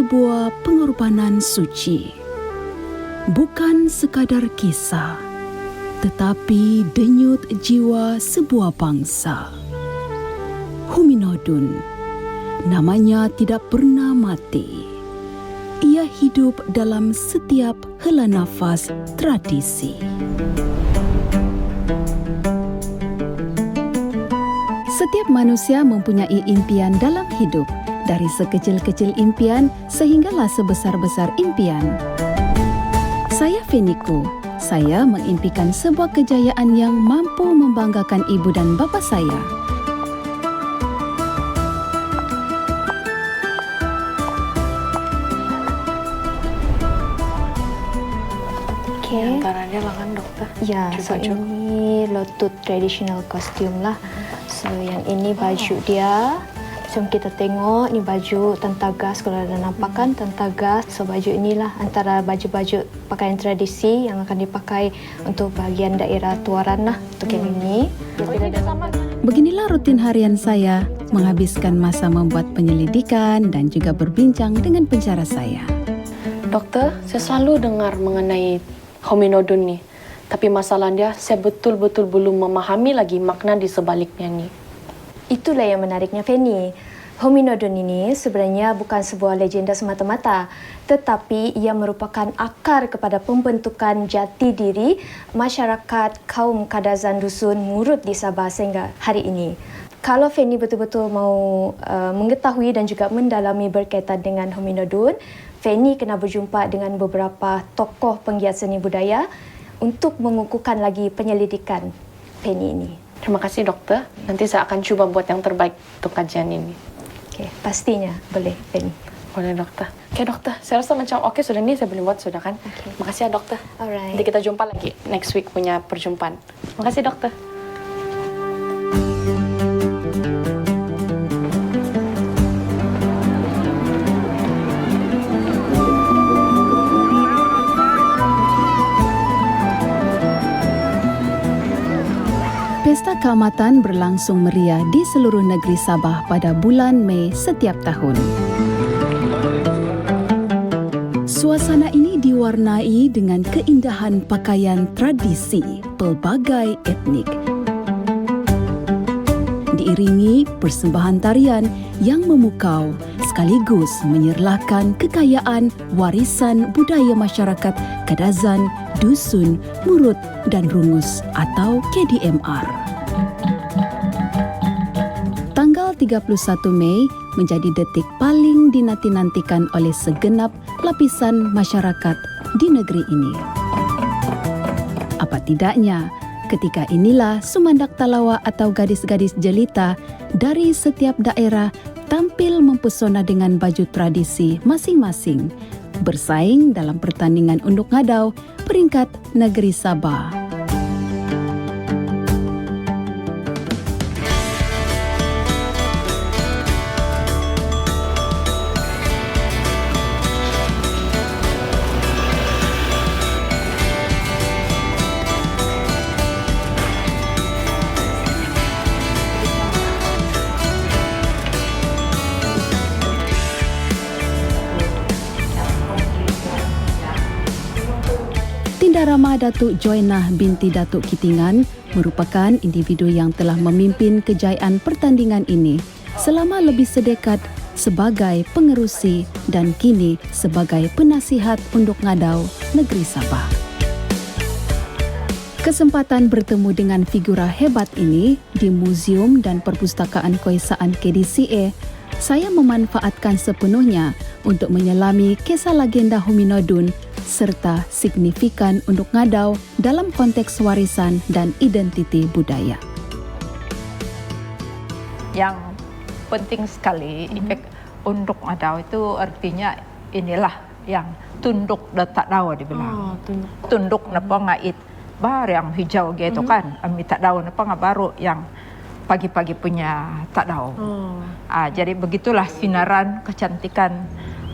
sebuah pengorbanan suci. Bukan sekadar kisah, tetapi denyut jiwa sebuah bangsa. Huminodun, namanya tidak pernah mati. Ia hidup dalam setiap hela nafas tradisi. Setiap manusia mempunyai impian dalam hidup, dari sekecil-kecil impian sehinggalah sebesar-besar impian. Saya Feniko. Saya mengimpikan sebuah kejayaan yang mampu membanggakan ibu dan bapa saya. Okay. Antaranya lengan dokter. Ya, so ini lotut traditional costume lah. So yang ini baju dia. So kita tengok ni baju Tentagas, kalau ada nampak kan Tentagas. So baju inilah antara baju-baju pakaian tradisi yang akan dipakai untuk bahagian daerah Tuaran lah untuk yang ini. Beginilah rutin harian saya menghabiskan masa membuat penyelidikan dan juga berbincang dengan pencara saya. Dokter, saya selalu dengar mengenai hominodon ni. Tapi masalahnya saya betul-betul belum memahami lagi makna di sebaliknya ni. Itulah yang menariknya, Fanny. Hominodon ini sebenarnya bukan sebuah legenda semata-mata, tetapi ia merupakan akar kepada pembentukan jati diri masyarakat kaum Kadazan Dusun Murut di Sabah sehingga hari ini. Kalau Fanny betul-betul mau mengetahui dan juga mendalami berkaitan dengan hominodon, Fanny kena berjumpa dengan beberapa tokoh penggiat seni budaya untuk mengukuhkan lagi penyelidikan Fanny ini. Terima kasih dokter. Nanti saya akan cuba buat yang terbaik untuk kajian ini. Okey, pastinya boleh, Fanny. Boleh dokter. Okey dokter, saya rasa macam okey sudah ni saya boleh buat sudah kan? Okay. Terima kasih ya dokter. Alright. Nanti kita jumpa lagi next week punya perjumpaan. Terima kasih dokter. Pesta Keamatan berlangsung meriah di seluruh negeri Sabah pada bulan Mei setiap tahun. Suasana ini diwarnai dengan keindahan pakaian tradisi pelbagai etnik. Diiringi persembahan tarian yang memukau sekaligus menyerlahkan kekayaan warisan budaya masyarakat Kadazan, Dusun, Murut dan Rungus atau KDMR. Tanggal 31 Mei menjadi detik paling dinanti-nantikan oleh segenap lapisan masyarakat di negeri ini. Apa tidaknya, ketika inilah Sumandak Talawa atau gadis-gadis jelita dari setiap daerah tampil mempesona dengan baju tradisi masing-masing, bersaing dalam pertandingan unduk ngadau peringkat negeri Sabah. Rama Datuk Joinah binti Datuk Kitingan merupakan individu yang telah memimpin kejayaan pertandingan ini selama lebih sedekad sebagai pengerusi dan kini sebagai penasihat unduk ngadau negeri Sabah. Kesempatan bertemu dengan figura hebat ini di Museum dan Perpustakaan Keesaan KDCA, saya memanfaatkan sepenuhnya untuk menyelami kisah legenda hominodon serta signifikan unduk ngadau dalam konteks warisan dan identiti budaya. Yang penting sekali, efek unduk ngadau itu artinya inilah yang tunduk dan tak dawa dibilang. Tunduk napa ngait bar yang hijau gitu kan. Ami tak dawa napa baru yang pagi-pagi punya tak dawa. Jadi begitulah sinaran kecantikan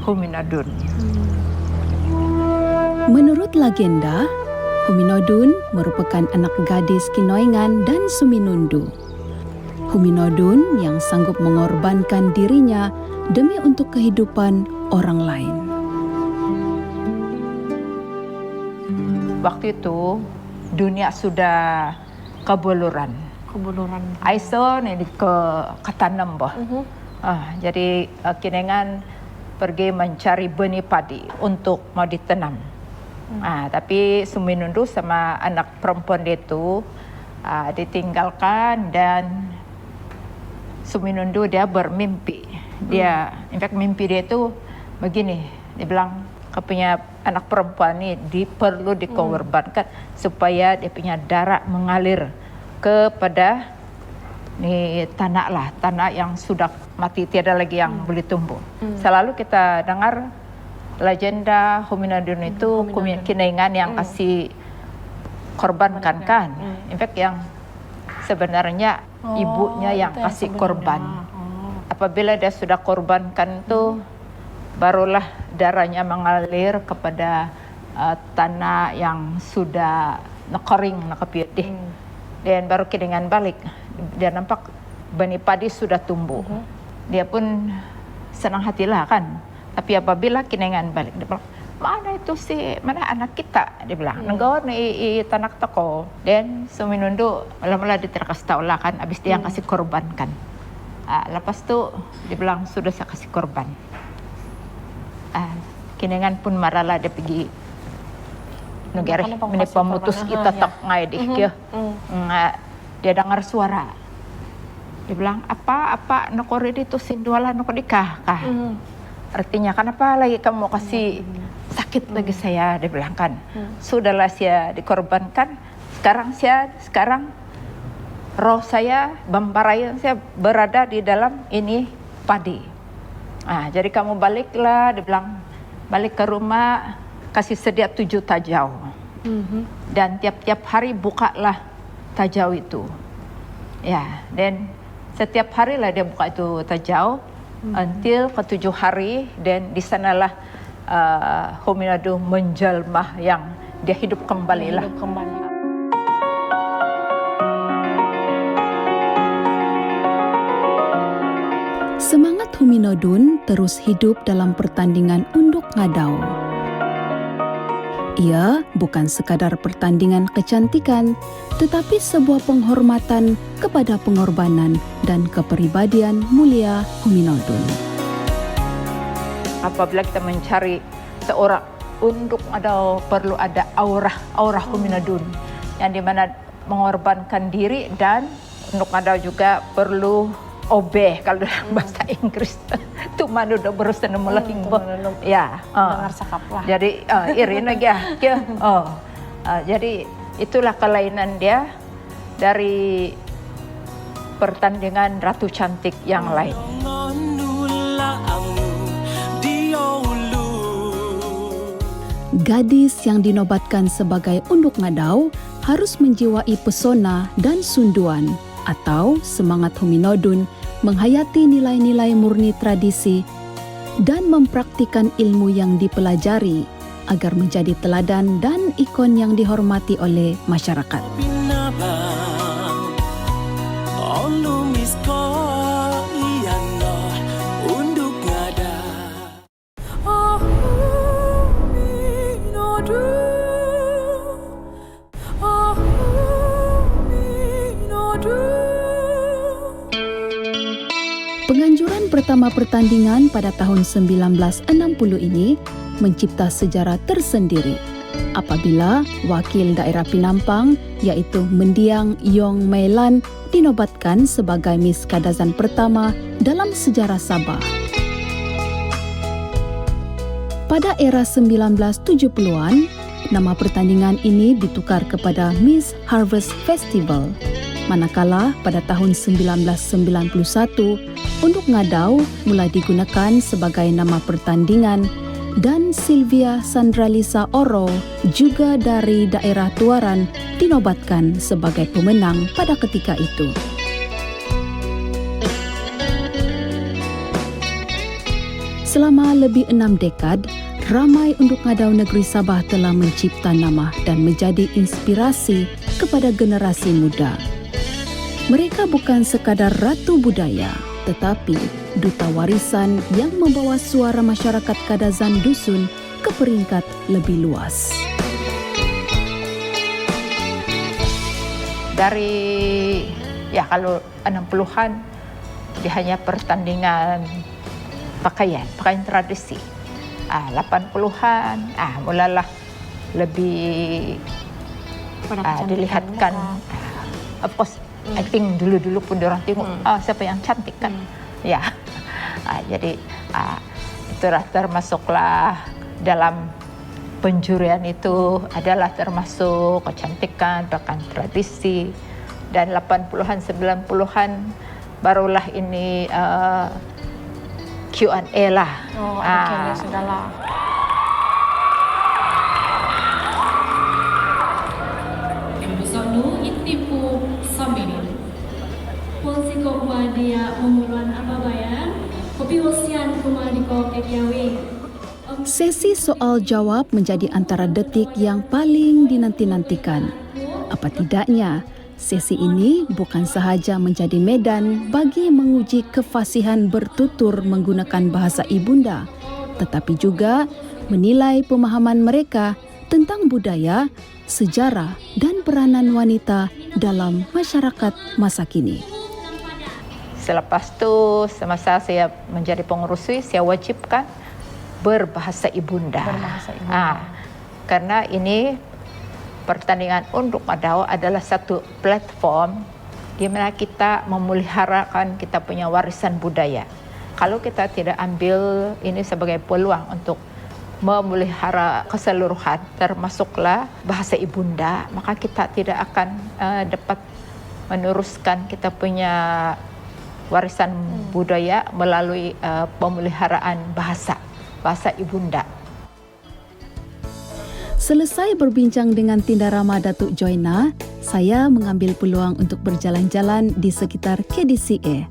hominodon. Menurut legenda, Huminodun merupakan anak gadis Kinoengan dan Suminundu. Huminodun yang sanggup mengorbankan dirinya demi untuk kehidupan orang lain. Waktu itu dunia sudah kebuluran. Aiso ini ketanam bah. Jadi kinengan pergi mencari benih padi untuk mau ditanam. Tapi Suminundu sama anak perempuan dia itu ditinggalkan dan Suminundu dia bermimpi. In fact mimpi dia itu begini, dia bilang punya anak perempuan ini perlu dikorbankan supaya dia punya darah mengalir kepada tanah yang sudah mati, tiada lagi yang boleh tumbuh. Selalu kita dengar legenda Hominodun itu kinengan yang kasih korbankan kan. In fact yang sebenarnya ibunya yang kasih korban. Apabila dia sudah korbankan itu barulah darahnya mengalir kepada tanah yang sudah kering, nakapiyatih. Dan baru kinengan balik, dia nampak benih padi sudah tumbuh. Dia pun senang hatilah kan. Tapi apabila kinengan balik, dia bilang, mana anak kita? Dia bilang, nenggawa ni tanak toko. Dan Suminundu, mula-mula dia terkas tahu lah kan, habis dia yang kasih korbankan. Lepas tu, dia bilang, sudah saya kasih korban. Kinengan pun marahlah dia pergi negara ini pemutus kita tak ngai dia. Dia dengar suara. Dia bilang apa nokori itu sinduala nokodikah kah. Artinya kenapa lagi kamu kasih sakit bagi saya, dia bilang kan. Sudahlah saya dikorbankan. Sekarang roh saya, bambarayan saya berada di dalam ini padi. Jadi kamu baliklah, dia bilang, balik ke rumah, kasih sedia 7 tajau. Dan tiap-tiap hari bukalah tajau itu. Ya, dan setiap hari lah dia buka itu tajau, until ke-7 hari, dan di sanalah Hominodun menjelma yang dia hidup kembali lah. Semangat Hominodun terus hidup dalam pertandingan unduk ngadau. Ia bukan sekadar pertandingan kecantikan, tetapi sebuah penghormatan kepada pengorbanan dan kepribadian mulia Hominodun. Apabila kita mencari seorang unduk ngadau, perlu ada aura Hominodun yang dimana mengorbankan diri, dan unduk ngadau juga perlu obeh kalau dalam bahasa Inggris tu manu dah berusaha melaking ya dengar sakap lah. Jadi irin lagi ya. Jadi itulah kelainan dia dari pertandingan ratu cantik yang lain. Gadis yang dinobatkan sebagai unduk ngadau harus menjiwai pesona dan sunduan atau semangat Hominodun menghayati nilai-nilai murni tradisi dan mempraktikkan ilmu yang dipelajari agar menjadi teladan dan ikon yang dihormati oleh masyarakat. Penganjuran pertama pertandingan pada tahun 1960 ini mencipta sejarah tersendiri apabila wakil daerah Penampang iaitu Mendiang Yong Mailan dinobatkan sebagai Miss Kadazan pertama dalam sejarah Sabah. Pada era 1970-an, nama pertandingan ini ditukar kepada Miss Harvest Festival. Manakala pada tahun 1991, unduk ngadau mulai digunakan sebagai nama pertandingan dan Sylvia Sandralisa Oro juga dari daerah Tuaran dinobatkan sebagai pemenang pada ketika itu. Selama lebih 6 dekad, ramai unduk ngadau negeri Sabah telah mencipta nama dan menjadi inspirasi kepada generasi muda. Mereka bukan sekadar ratu budaya, tetapi duta warisan yang membawa suara masyarakat Kadazan Dusun ke peringkat lebih luas. Dari kalau 60-an dia hanya pertandingan pakaian tradisi. 80-an mulalah lebih dilihatkan. Of course, I think dulu pun diorang tengok siapa yang cantik kan. Jadi itulah termasuklah dalam penjurian itu adalah termasuk kecantikan, bahkan tradisi. Dan 80-an, 90-an barulah ini Q&A lah. Ada sudah lah. Bersama itipu sambil polisi kau dia memerlukan apa bayan kopi osian kumari kau kekiawe. Sesi soal jawab menjadi antara detik yang paling dinanti-nantikan. Apa tidaknya, sesi ini bukan sahaja menjadi medan bagi menguji kefasihan bertutur menggunakan bahasa ibunda, tetapi juga menilai pemahaman mereka tentang budaya, sejarah dan peranan wanita dalam masyarakat masa kini. Selepas itu, semasa saya menjadi pengurus SWI, saya wajibkan berbahasa ibunda. Karena ini pertandingan Unduk Madao adalah satu platform di mana kita memeliharakan kita punya warisan budaya. Kalau kita tidak ambil ini sebagai peluang untuk memelihara keseluruhan, termasuklah bahasa ibunda, maka kita tidak akan dapat meneruskan kita punya warisan budaya melalui pemeliharaan bahasa ibunda. Selesai berbincang dengan Tindarama Datuk Joina, saya mengambil peluang untuk berjalan-jalan di sekitar KDCA.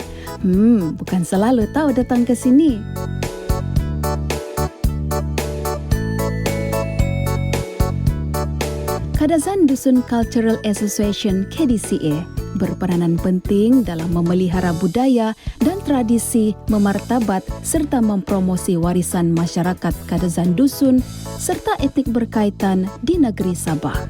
Bukan selalu tahu datang ke sini. Kadazan Dusun Cultural Association KDCA berperanan penting dalam memelihara budaya dan tradisi, memartabat serta mempromosi warisan masyarakat Kadazan Dusun serta etnik berkaitan di negeri Sabah.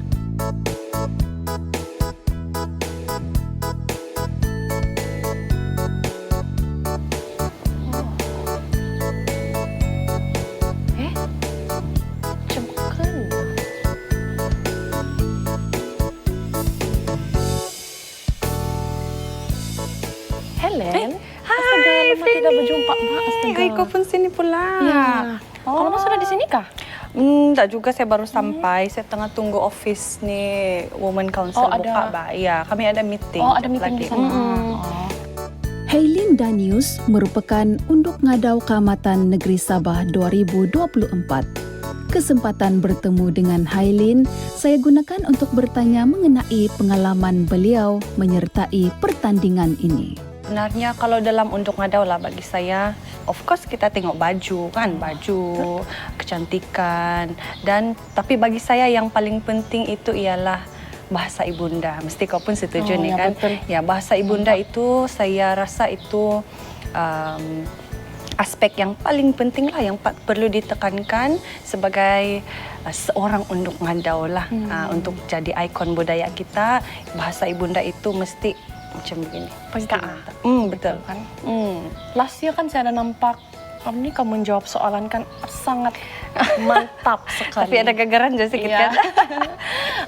Helen. Hai, lama tidak berjumpa, Mak. Astaga. Kau pun sini pula. Ya. Kalau Mak sudah di sini kah? Tak juga, saya baru sampai. Saya tengah tunggu office ni Women Council buka, Mbak. Ya, kami ada meeting. Ada meeting di sana. Hailin Danius merupakan Unduk Ngadau Kaamatan Negeri Sabah 2024. Kesempatan bertemu dengan Hailin saya gunakan untuk bertanya mengenai pengalaman beliau menyertai pertandingan ini. Sebenarnya kalau dalam Unduk Ngadau lah bagi saya, of course kita tengok baju kan, baju, kecantikan, dan tapi bagi saya yang paling penting itu ialah bahasa ibunda. Mesti kau pun setuju nih kan? Betul. Ya, bahasa ibunda itu saya rasa itu aspek yang paling penting lah yang perlu ditekankan sebagai seorang Unduk Ngadau lah. Untuk jadi ikon budaya kita, bahasa ibunda itu mesti macam begini. Betul kan? Last year kan saya ada nampak kamu ni kamu menjawab soalan kan sangat mantap sekali. Tapi ada gagaran juga sedikit kan?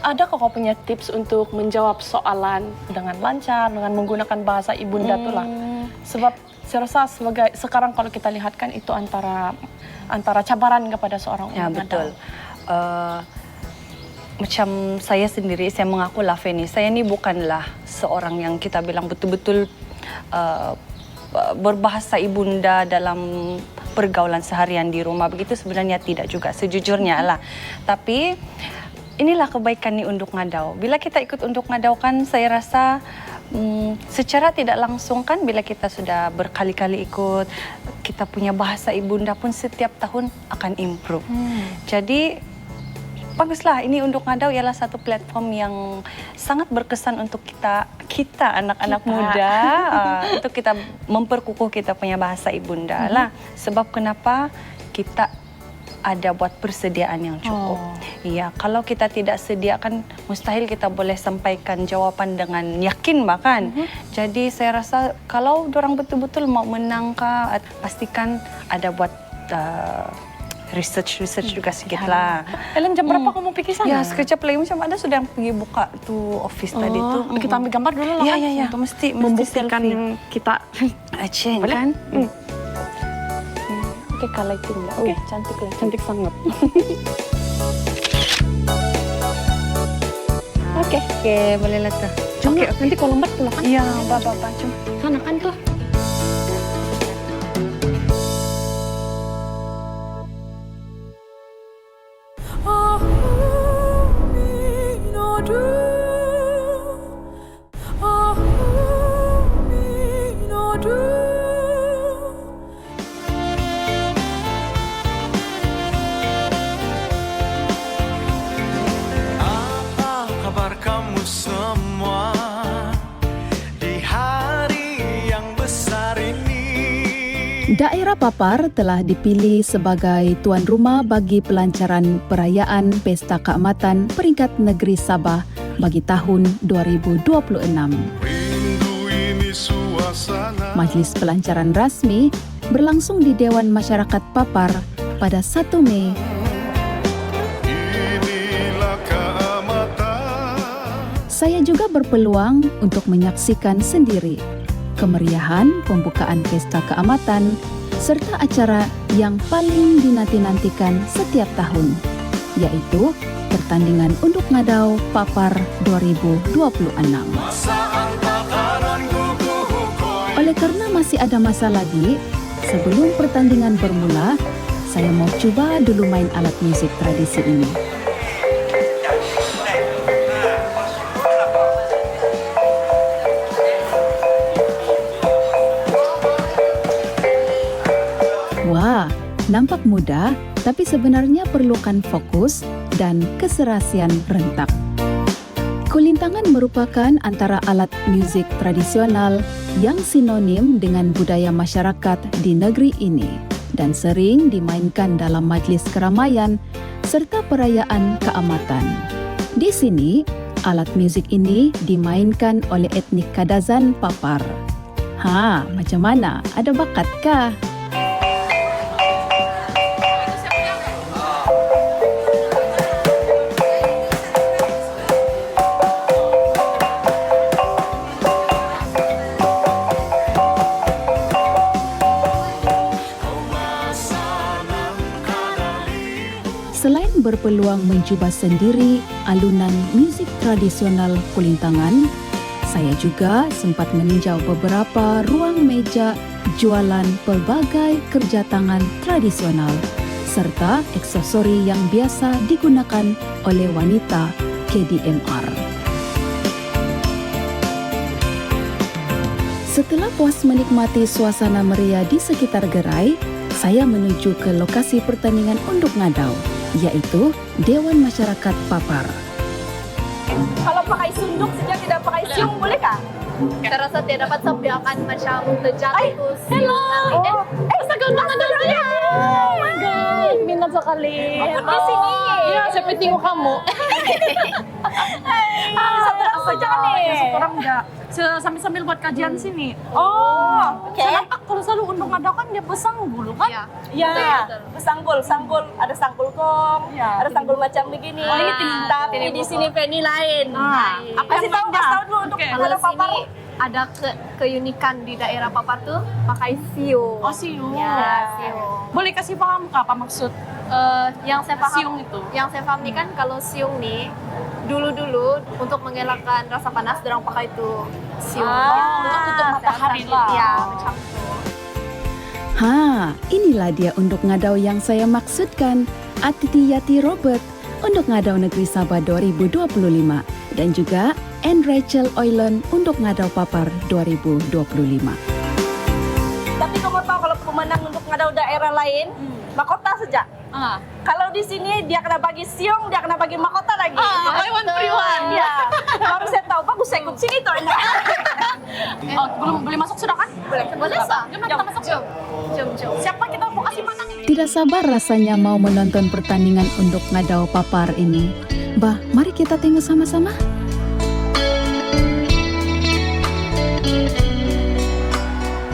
Ada kok kau punya tips untuk menjawab soalan dengan lancar, dengan menggunakan bahasa ibunda tu lah. Sebab saya rasa sekarang kalau kita lihat kan itu antara cabaran kepada seorang ya, Unduk betul. Ngadau. Macam saya sendiri, saya mengaku lah Feni, saya ni bukanlah seorang yang kita bilang betul-betul berbahasa ibunda dalam pergaulan seharian di rumah. Begitu sebenarnya tidak juga, sejujurnya lah. Tapi inilah kebaikan ni Unduk Ngadau. Bila kita ikut Unduk Ngadau kan, saya rasa secara tidak langsung kan, bila kita sudah berkali-kali ikut, kita punya bahasa ibunda pun setiap tahun akan improve. Jadi baguslah, ini Unduk Ngadau ialah satu platform yang sangat berkesan untuk kita anak-anak muda untuk kita memperkukuh kita punya bahasa ibunda lah. Sebab kenapa kita ada buat persediaan yang cukup. Iya, kalau kita tidak sediakan mustahil kita boleh sampaikan jawaban dengan yakin bahkan. Jadi saya rasa kalau orang betul-betul mau menang pastikan ada buat research juga sedikit lah. Ellen, jam berapa kamu pergi sana? Ya, sekejap lagi macam ada sudah yang pergi buka tuh office tadi tuh. Kita ambil gambar dulu lah. Ya. Itu mesti membuktikan selfie. kita. Aceh Boleh? kan? Oke, kalau itu enggak. Oke, Cantik lah. cantik sangat. Oke, boleh lah tuh. Oke, nanti kalau lembat pulang kan? Iya, bapak cuma. Sana kan tuh. Apa kabar kamu semua di hari yang besar ini? Daerah Papar telah dipilih sebagai tuan rumah bagi pelancaran perayaan Pesta Keamatan peringkat negeri Sabah bagi tahun 2026. Rindu ini suasana. Majlis pelancaran rasmi berlangsung di Dewan Masyarakat Papar pada 1 Mei. Inilah keamatan. Saya juga berpeluang untuk menyaksikan sendiri kemeriahan pembukaan Pesta Keamatan serta acara yang paling dinanti-nantikan setiap tahun, yaitu pertandingan Unduk Ngadau Papar 2026. Saat bakaran guguh. Oleh karena masih ada masa lagi, sebelum pertandingan bermula, saya mau coba dulu main alat musik tradisi ini. Wah, nampak mudah, tapi sebenarnya perlukan fokus dan keserasian rentak. Kulintangan merupakan antara alat musik tradisional yang sinonim dengan budaya masyarakat di negeri ini dan sering dimainkan dalam majlis keramaian serta perayaan keamatan. Di sini, alat musik ini dimainkan oleh etnik Kadazan Papar. Macam mana? Ada bakatkah? Selain berpeluang mencuba sendiri alunan musik tradisional Kulintangan, saya juga sempat meninjau beberapa ruang meja jualan pelbagai kerja tangan tradisional serta aksesori yang biasa digunakan oleh wanita KDMR. Setelah puas menikmati suasana meriah di sekitar gerai, saya menuju ke lokasi pertandingan Unduk Ngadau, yaitu Dewan Masyarakat Papar. Kalau pakai sunduk sejak tidak pakai siung bolehkah? Saya rasa dia dapat sambiakan macam terjatuh. Hello! Astaga, Unduk Ngadau dia! Oh my God! Minat sekali. Di sini. Iya, saya tengok kamu. Sejak nih. Orang enggak sambil buat kajian sini. Oke. Saya nampak kalau selalu Unduk Ngadau kan dia pesanggul kan? Ya, sanggul, ada sanggul kong, Ya. ada sanggul macam begini. Tapi di sini Penny lain. Apa Kasih yang tahu, beda? kasih tahu dulu untuk Oke. kalau Papar. Ada keunikan di daerah Papar tuh pakai siung. Oh, siung. Ya, siung. Boleh kasih paham apa maksud Yang saya paham, siung itu? Yang saya paham nih kan kalau siung nih dulu untuk mengelakkan rasa panas, dorang pakai itu siung. untuk tutup matahari lah. Ya, macam itu. Inilah dia Unduk Ngadau yang saya maksudkan. Atiti Yati Robert, Unduk Ngadau Negeri Sabah 2025 dan juga Anne Rachel Oilen Unduk Ngadau Papar 2025. Tapi kamu tahu kalau pemenang untuk ngadau daerah lain, mahkota saja. Kalau di sini dia kena bagi siung, dia kena bagi mahkota lagi. Priwan. Ya. Baru saya tahu, bagus saya ikut sini tuh. Belum boleh masuk sudah kan? Boleh sah. Jom kita masuk. Jom. Siapa kita mau kasih matang ini? Tidak sabar rasanya mau menonton pertandingan unduk ngadau Papar ini. Bah, mari kita tengok sama-sama.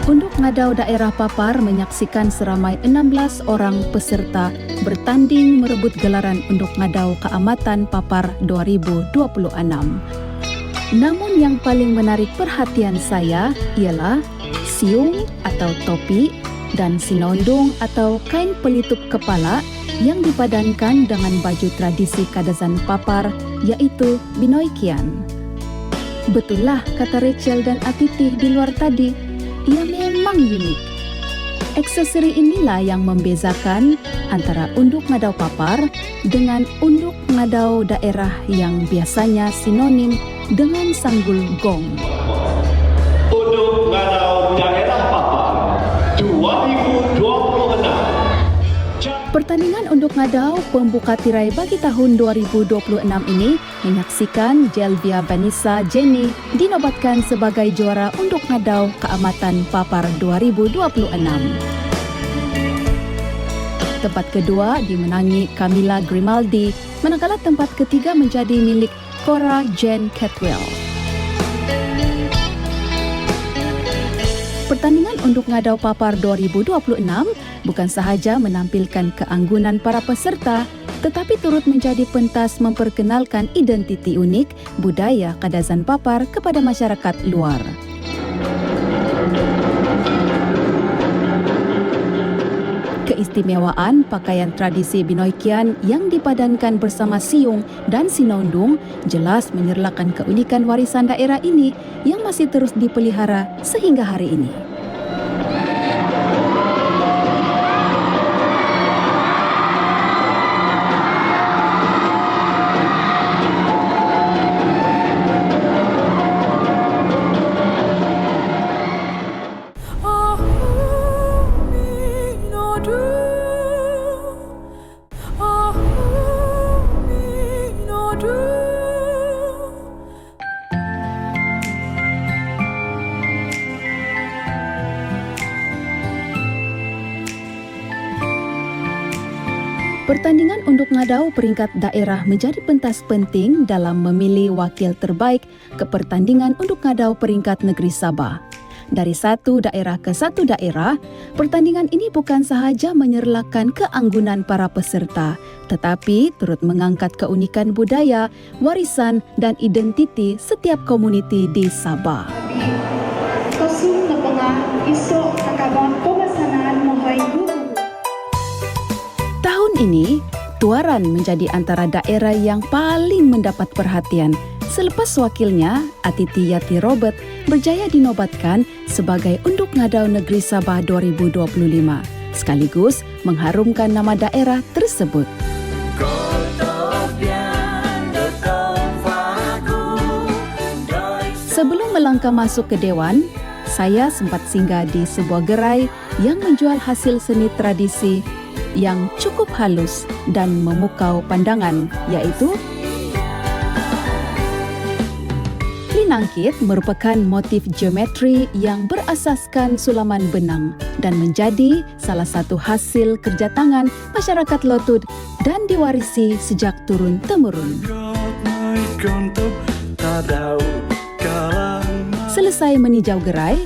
Unduk ngadau daerah Papar menyaksikan seramai 16 orang peserta bertanding merebut gelaran unduk ngadau Keamatan Papar 2026. Namun yang paling menarik perhatian saya ialah siung atau topi dan sinondong atau kain pelitup kepala yang dipadankan dengan baju tradisi Kadazan Papar, yaitu binoikian. Betullah kata Rachel dan Atiti di luar tadi, ia memang unik. Aksesori inilah yang membezakan antara unduk ngadau Papar dengan unduk ngadau daerah yang biasanya sinonim dengan sanggul gong. Unduk ngadau daerah Papar 2026. Pertandingan unduk ngadau pembuka tirai bagi tahun 2026 ini menyaksikan Jelvia Vanessa Jenny dinobatkan sebagai juara unduk ngadau Keamatan Papar 2026. Tempat kedua dimenangi Camilla Grimaldi, manakala tempat ketiga menjadi milik Cora Jane Catwell. Pertandingan unduk ngadau Papar 2026 bukan sahaja menampilkan keanggunan para peserta, tetapi turut menjadi pentas memperkenalkan identiti unik budaya Kadazan Papar kepada masyarakat luar. Keistimewaan pakaian tradisi binoikian yang dipadankan bersama siung dan sinondung jelas menyerlakan keunikan warisan daerah ini yang masih terus dipelihara sehingga hari ini. Pertandingan unduk ngadau peringkat daerah menjadi pentas penting dalam memilih wakil terbaik ke pertandingan unduk ngadau peringkat negeri Sabah. Dari satu daerah ke satu daerah, pertandingan ini bukan sahaja menyerlakan keanggunan para peserta, tetapi turut mengangkat keunikan budaya, warisan dan identiti setiap komuniti di Sabah. Kosum napanga isok nakabang pemasanan mohoy gugu. Tahun ini, Tuaran menjadi antara daerah yang paling mendapat perhatian selepas wakilnya, Atiti Yati Robert, berjaya dinobatkan sebagai Unduk Ngadau Negeri Sabah 2025, sekaligus mengharumkan nama daerah tersebut. Sebelum melangkah masuk ke Dewan, saya sempat singgah di sebuah gerai yang menjual hasil seni tradisi yang cukup halus dan memukau pandangan, yaitu Linangkit merupakan motif geometri yang berasaskan sulaman benang dan menjadi salah satu hasil kerja tangan masyarakat Lotud dan diwarisi sejak turun-temurun. Selesai meninjau gerai,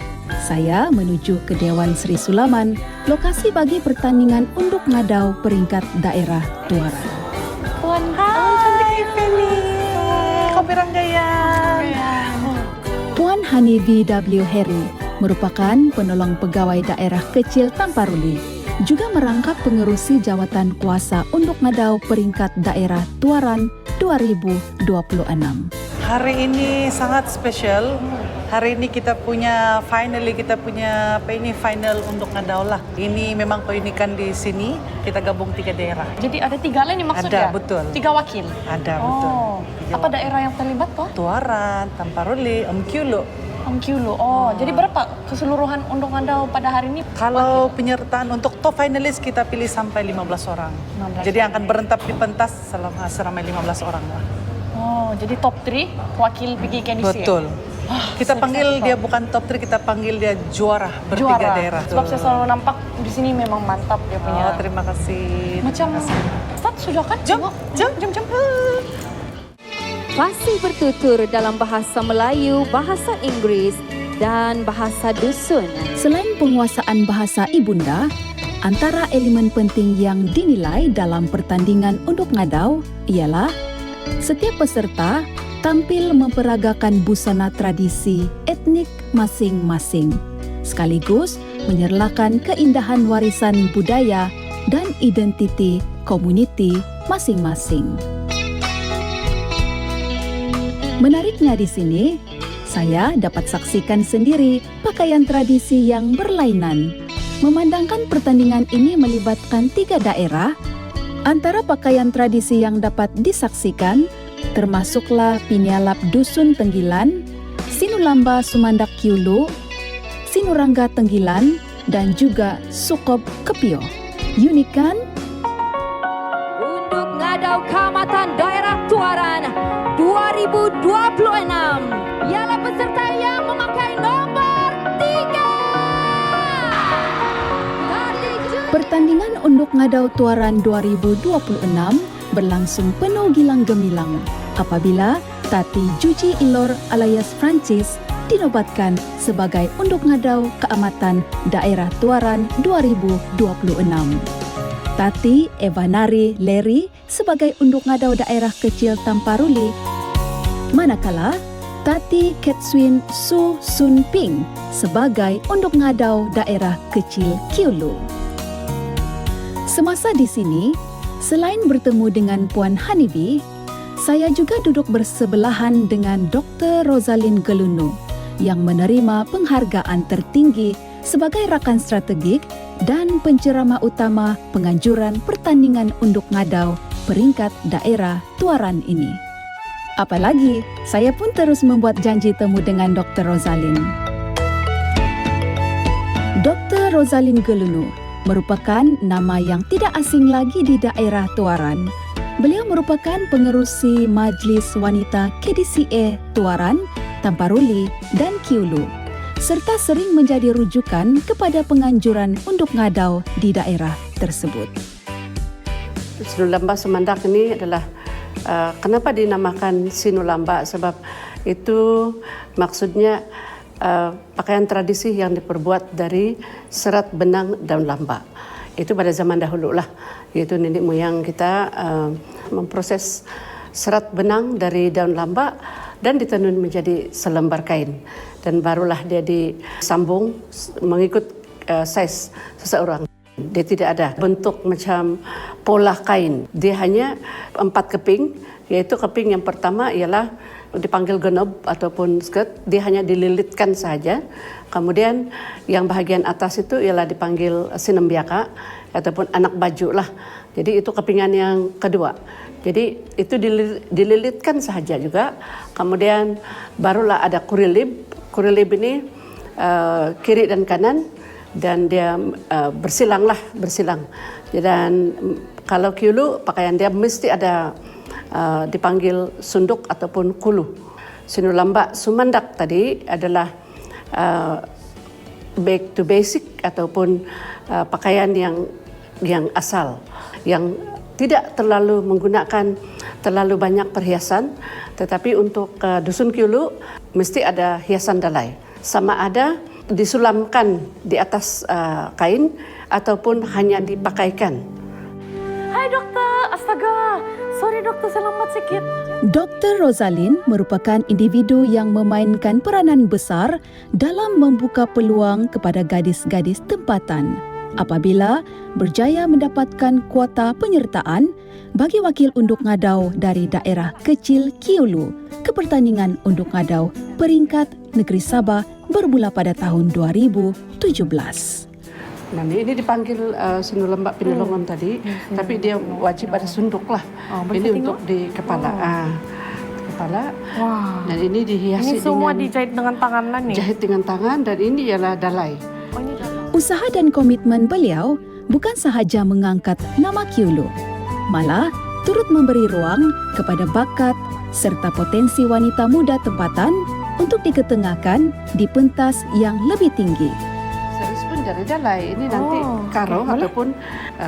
saya menuju ke Dewan Sri Sulaman, lokasi bagi pertandingan Unduk Ngadau peringkat daerah Tuaran. Puan, hai Feli. Kopirang Dayan. Puan Hani V.W. Heri merupakan penolong pegawai daerah kecil Tamparuli, juga merangkap pengerusi jawatan kuasa Unduk Ngadau peringkat daerah Tuaran 2026. Hari ini sangat spesial. Hari ini kita punya final Unduk Ngadau lah. Ini memang keunikan di sini, kita gabung 3 daerah. Jadi ada 3 lain maksudnya? Ada, betul. 3 wakil? Ada, betul. Apa daerah yang terlibat toh? Tuaran, Tamparuli, Omkyulo. Kiulu. Jadi berapa keseluruhan unduk ngandau pada hari ini? Kalau penyertaan untuk top finalis kita pilih sampai 15 orang. 15 Jadi akan berentap di pentas selama 15 orang lah. Jadi top 3 wakil PGKDC. Betul. Kita panggil dia bukan top 3, kita panggil dia juara bertiga daerah. Sebab saya selalu nampak di sini memang mantap dia punya. Terima kasih. Macam Ustaz sudah kan? Jom. Fasih bertutur dalam bahasa Melayu, bahasa Inggris dan bahasa dusun. Selain penguasaan bahasa ibunda, antara elemen penting yang dinilai dalam pertandingan unduk ngadau ialah setiap peserta tampil memperagakan busana tradisi etnik masing-masing, sekaligus menyerlakan keindahan warisan budaya dan identiti komuniti masing-masing. Menariknya di sini, saya dapat saksikan sendiri pakaian tradisi yang berlainan. Memandangkan pertandingan ini melibatkan 3 daerah, antara pakaian tradisi yang dapat disaksikan termasuklah Pinialap Dusun Tenggilan, Sinulamba Sumandak Kiulu, Sinurangga Tenggilan, dan juga Sukob Kepio. Unik kan? Unduk Ngadau Kecamatan Daerah Tuaran 2026 ialah peserta yang memakai nomor 3. Pertandingan Unduk Ngadau Tuaran 2026 berlangsung penuh gilang gemilang apabila Tati Juji Ilor alias Francis dinobatkan sebagai Unduk Ngadau Keamatan Daerah Tuaran 2026. Tati Evanari Leri sebagai Unduk Ngadau Daerah Kecil Tamparuli, manakala Tati Ketswin Su Sun Ping sebagai Unduk Ngadau Daerah Kecil Kiulu. Semasa di sini, selain bertemu dengan Puan Hanibi, saya juga duduk bersebelahan dengan Dr. Rosalyn Gelunu yang menerima penghargaan tertinggi sebagai rakan strategik dan penceramah utama penganjuran pertandingan unduk ngadau peringkat daerah Tuaran ini. Apalagi, saya pun terus membuat janji temu dengan Dr. Rosalyn. Dr. Rosalyn Gelunu merupakan nama yang tidak asing lagi di daerah Tuaran. Beliau merupakan pengerusi Majlis Wanita KDCA Tuaran, Tamparuli, dan Kiulu, serta sering menjadi rujukan kepada penganjuran unduk ngadau di daerah tersebut. Sinulamba Sumandak ini adalah kenapa dinamakan Sinulamba? Sebab itu maksudnya pakaian tradisi yang diperbuat dari serat benang daun lamba. Itu pada zaman dahulu lah, yaitu nenek moyang kita memproses serat benang dari daun lamba dan ditenun menjadi selembar kain. Dan barulah dia disambung mengikut size seseorang. Dia tidak ada bentuk macam pola kain. Dia hanya 4 keping, yaitu keping yang pertama ialah dipanggil genob ataupun skirt. Dia hanya dililitkan saja. Kemudian yang bahagian atas itu ialah dipanggil sinembiaka ataupun anak baju lah. Jadi itu kepingan yang kedua. Jadi itu dililitkan saja juga. Kemudian barulah ada kurilib. Kurilib ini kiri dan kanan dan dia bersilang. Dan kalau kiulu pakaian dia mesti ada dipanggil sunduk ataupun kulu. Sinulamba Sumandak tadi adalah back to basic ataupun pakaian yang asal, yang tidak terlalu menggunakan terlalu banyak perhiasan, tetapi untuk dusun Kiulu mesti ada hiasan dalai. Sama ada disulamkan di atas kain ataupun hanya dipakaikan. Hai dokter, astaga, sorry dokter, saya lambat sedikit. Dr. Rosalyn merupakan individu yang memainkan peranan besar dalam membuka peluang kepada gadis-gadis tempatan apabila berjaya mendapatkan kuota penyertaan bagi wakil unduk ngadau dari daerah kecil Kiulu ke pertandingan unduk ngadau peringkat Negeri Sabah bermula pada tahun 2017. Nah, ini dipanggil Sinulamba Pinulungan tadi, tapi dia wajib ada sunduk lah. Ini untuk di kepala. kepala. Wah. Dan ini dihiasi Ini semua dengan dijahit dengan tangan nih. jahit dengan tangan, dan ini ialah dalai. Oh, ini dalam. Usaha dan komitmen beliau bukan sahaja mengangkat nama Kyulu, malah turut memberi ruang kepada bakat serta potensi wanita muda tempatan untuk diketengahkan di pentas yang lebih tinggi. Series pun dari dalai, ini nanti karung ataupun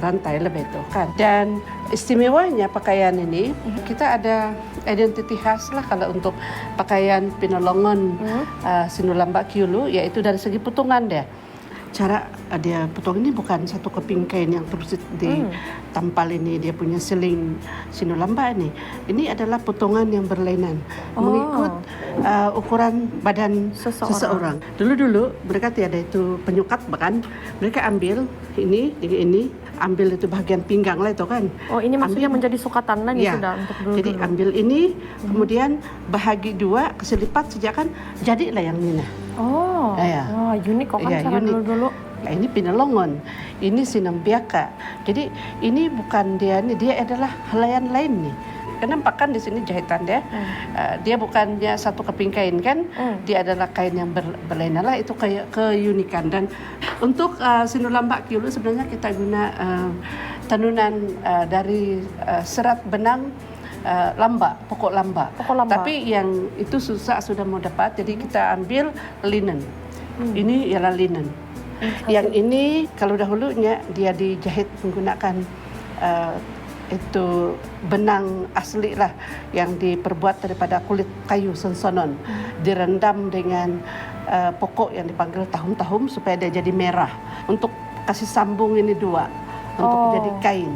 rantai lebih itu kan. Dan istimewanya pakaian ini, kita ada identiti khas lah kalau untuk pakaian Pinolongon Sinulambak Kyulu, yaitu dari segi potongan dia. Cara dia potong ini bukan satu keping kain yang terus ditampal ini, dia punya seling Sinulambak ini. Ini adalah potongan yang berlainan mengikut ukuran badan seseorang. Dulu mereka tiada itu penyukat, bahkan mereka ambil ini ambil itu bagian pinggang lah itu kan. Oh, ini maksudnya menjadi sukatan lah nih ya. sudah untuk dulu. Jadi ambil ini, kemudian bahagi dua, keselipat saja kan, jadilah yang ini. Oh, ya. Wah, unik kok kan Ya, cara unik. dulu-dulu. Nah, ini Pinolongon, ini Sinambiaka. Jadi ini bukan dia adalah helaian lain nih. Kenapa kan di sini jahitan dia? Dia bukannya satu keping kain kan? Dia adalah kain yang berlainan lah. Itu kayak keunikan. Dan untuk Sinulambak Kyulu sebenarnya kita guna tenunan dari serat benang lamba, pokok lamba. Tapi yang itu susah sudah mau dapat, jadi kita ambil linen. Ini ialah linen. Yang ini kalau dahulunya dia dijahit menggunakan itu benang asli lah yang diperbuat daripada kulit kayu sensonon, direndam dengan pokok yang dipanggil tahum-tahum supaya dia jadi merah untuk kasih sambung ini dua untuk jadi kain.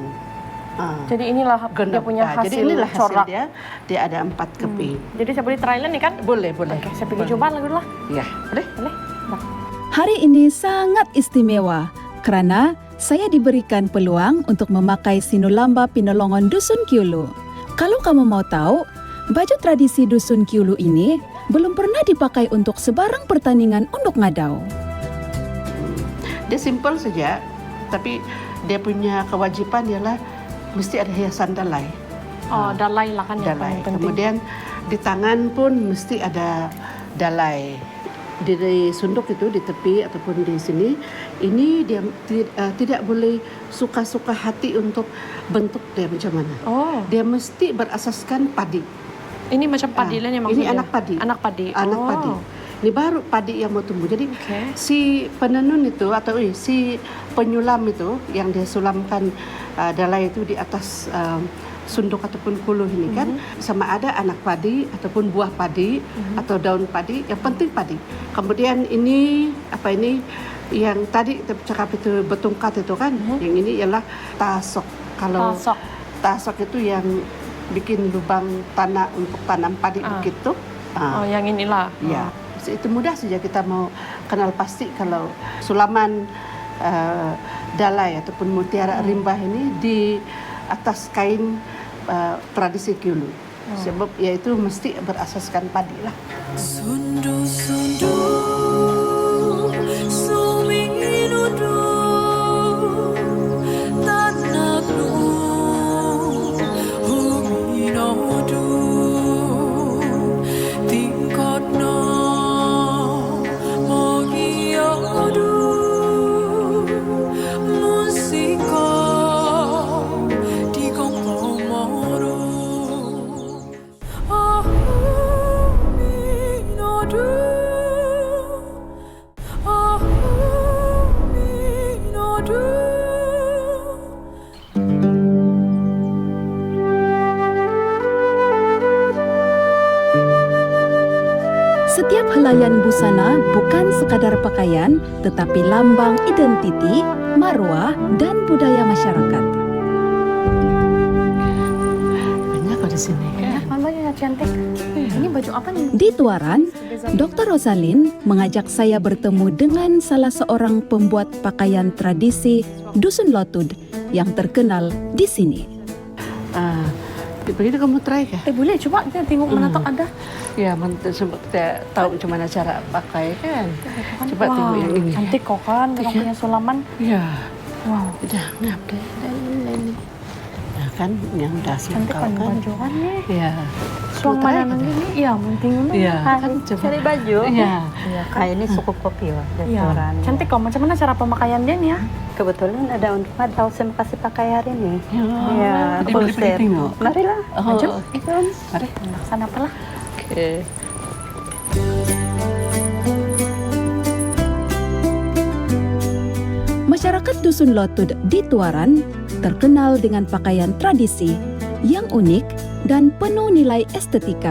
Jadi inilah dia punya hasil. Jadi inilah hasil corak. dia ada 4 keping. Jadi saya boleh trial nih kan? Boleh. Oke, saya pergi coba dulu lah. Ya, boleh. Hari ini sangat istimewa kerana saya diberikan peluang untuk memakai Sinulamba Pinolongon Dusun Kyulu. Kalau kamu mau tahu, baju tradisi Dusun Kyulu ini belum pernah dipakai untuk sebarang pertandingan unduk ngadau. Dia simple saja, tapi dia punya kewajiban ialah mesti ada hiasan dalai. Oh, dalai lah kan yang Dalai. paling penting. Kemudian di tangan pun mesti ada dalai. Di sunduk itu di tepi ataupun di sini, ini dia tidak boleh suka-suka hati untuk bentuk dia macam mana. Oh. Dia mesti berasaskan padi. Ini macam padi lah yang maksudnya. Ini anak padi. Anak padi. Anak padi. Ini baru padi yang mau tumbuh. Jadi si penenun itu atau si penyulam itu yang dia sulamkan dalai itu di atas sunduk ataupun kuluh ini kan, sama ada anak padi ataupun buah padi atau daun padi, yang penting padi. Kemudian ini apa ini yang tadi kita cakap itu betungkat itu kan, yang ini ialah tasok. Kalau tasok itu yang bikin lubang tanah untuk tanam padi begitu. Oh, yang inilah. Ya, itu mudah saja kita mau kenal pasti kalau sulaman dalai ataupun mutiara rimbah ini di atas kain tradisi Kyulu. Sebab yaitu mesti berasaskan padi lah. Setiap helaian busana bukan sekadar pakaian, tetapi lambang identiti, maruah, dan budaya masyarakat. Banyak kok di sini. Banyak cantik. Ini baju apa nih? Di Tuaran, Dr. Rosalin mengajak saya bertemu dengan salah seorang pembuat pakaian tradisi Dusun Lotud yang terkenal di sini. Begitu kamu try kah? Boleh coba kita tengok mana tak ada. Ya, sebab kita tahu macam mana cara pakai kan. Coba tengok yang ini. Cantik kok kan, orang punya sulaman. Ya. Wow. Udah, ngap deh. Ini. Nah kan, yang udah cantik kau kan. Bajuannya. Ya. Suang mana nanti? Iya, penting banget. Iya, kan cari baju. Iya. Nah, ini suku kopi ya, Iya. Cantik kok. Macam mana cara pemakaian dia nih ya? Kebetulan ada untuk ngadau saya mau kasih pakai hari ini. Iya. Full set. Marilah. Maju. Mari. Sana apalah. Oke. Masyarakat Dusun Lotud di Tuaran terkenal dengan pakaian tradisi yang unik dan penuh nilai estetika.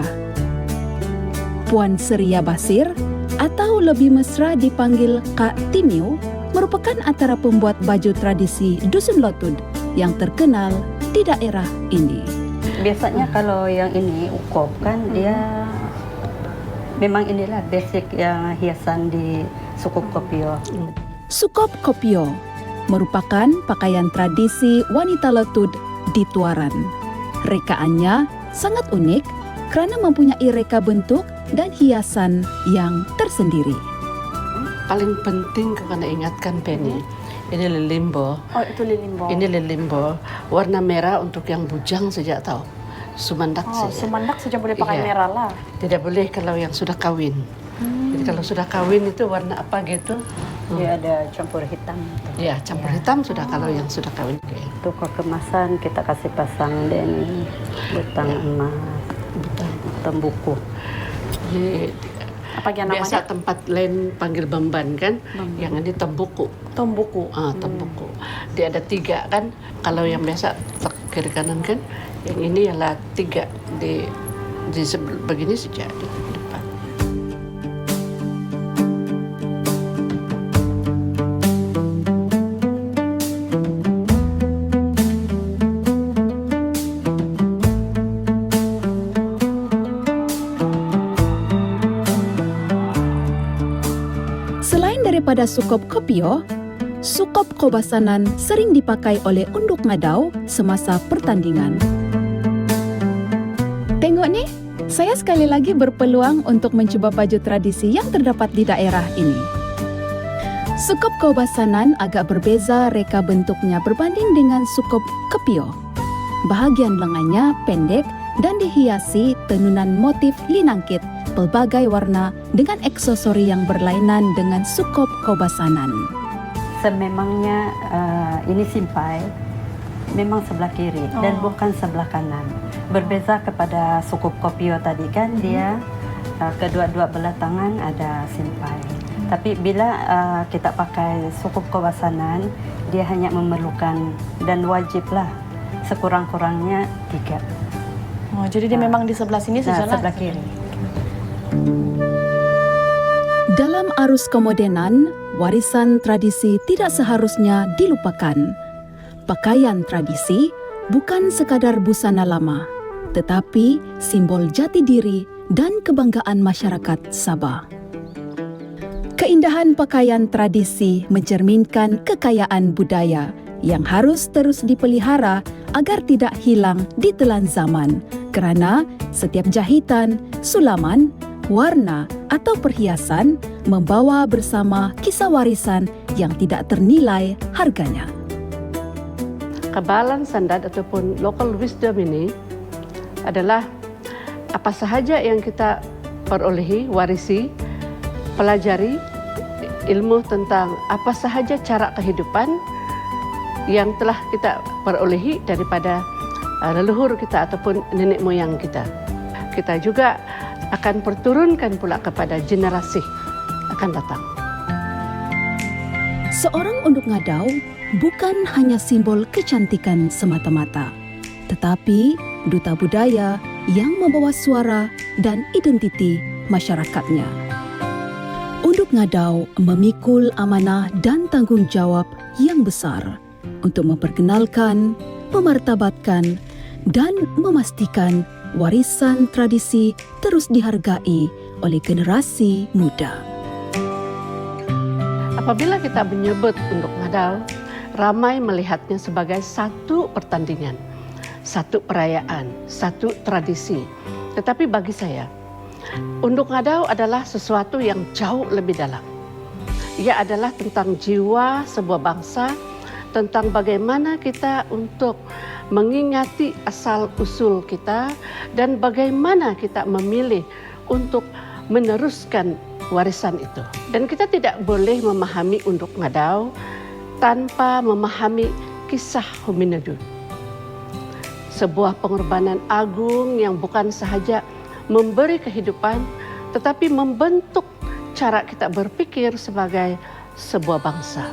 Puan Seria Basir atau lebih mesra dipanggil Kak Timiu merupakan antara pembuat baju tradisi Dusun Lotud yang terkenal di daerah ini. Biasanya kalau yang ini ukop kan dia memang inilah basic yang hiasan di suku kopio. Sukop Kopio merupakan pakaian tradisi wanita Lotud di Tuaran. Rekaannya sangat unik karena mempunyai reka bentuk dan hiasan yang tersendiri. Paling penting kena ingatkan Penny, ini lilimbo. Oh, itu lilimbo. Ini lilimbo, warna merah untuk yang bujang saja tahu. Sumandak Oh, saja. sumandak saja boleh pakai Iya. merah lah. Tidak boleh kalau yang sudah kawin. Jadi kalau sudah kawin itu warna apa gitu? Dia ada campur hitam. Ya, campur hitam sudah kalau yang sudah kawin. Untuk kemasan kita kasih pasang dan butang emas, butang buku. Jadi, apa yang namanya? biasa tempat lain panggil bamban kan? Yang ini tembuku. Tembuku. Tembuku. Dia ada 3 kan? Kalau yang biasa kiri kanan kan? Yang ini adalah 3 di begini saja di depan. Selain daripada sukop kopio, sukop kobasanan sering dipakai oleh unduk ngadau semasa pertandingan. Tengok nih, saya sekali lagi berpeluang untuk mencoba baju tradisi yang terdapat di daerah ini. Sukop kobasanan agak berbeza reka bentuknya berbanding dengan sukop kepio. Bahagian lengannya pendek dan dihiasi tenunan motif linangkit pelbagai warna dengan aksesori yang berlainan dengan sukop kobasanan. Sememangnya ini simpai memang sebelah kiri dan bukan sebelah kanan. Berbeza kepada suku kopio tadi kan dia kedua-dua belah tangan ada simpai. Tapi bila kita pakai suku kobasanan, dia hanya memerlukan dan wajiblah sekurang-kurangnya 3. Oh, jadi dia memang di sebelah sini saja lah. Sebelah kiri. Dalam arus kemodenan, warisan tradisi tidak seharusnya dilupakan. Pakaian tradisi bukan sekadar busana lama, tetapi simbol jati diri dan kebanggaan masyarakat Sabah. Keindahan pakaian tradisi mencerminkan kekayaan budaya yang harus terus dipelihara agar tidak hilang di telan zaman, kerana setiap jahitan, sulaman, warna atau perhiasan membawa bersama kisah warisan yang tidak ternilai harganya. Kebalan sandat ataupun local wisdom ini adalah apa sahaja yang kita perolehi, warisi, pelajari ilmu tentang apa sahaja cara kehidupan yang telah kita perolehi daripada leluhur kita ataupun nenek moyang kita. Kita juga akan perturunkan pula kepada generasi akan datang. Seorang unduk ngadau bukan hanya simbol kecantikan semata-mata, tetapi duta budaya yang membawa suara dan identiti masyarakatnya. Unduk ngadau memikul amanah dan tanggung jawab yang besar untuk memperkenalkan, memartabatkan, dan memastikan warisan tradisi terus dihargai oleh generasi muda. Apabila kita menyebut unduk ngadau, ramai melihatnya sebagai satu pertandingan, satu perayaan, satu tradisi. Tetapi bagi saya, unduk ngadau adalah sesuatu yang jauh lebih dalam. Ia adalah tentang jiwa sebuah bangsa, tentang bagaimana kita untuk mengingati asal-usul kita dan bagaimana kita memilih untuk meneruskan warisan itu. Dan kita tidak boleh memahami Unduk Ngadau tanpa memahami kisah Hominodun. Sebuah pengorbanan agung yang bukan sahaja memberi kehidupan, tetapi membentuk cara kita berpikir sebagai sebuah bangsa.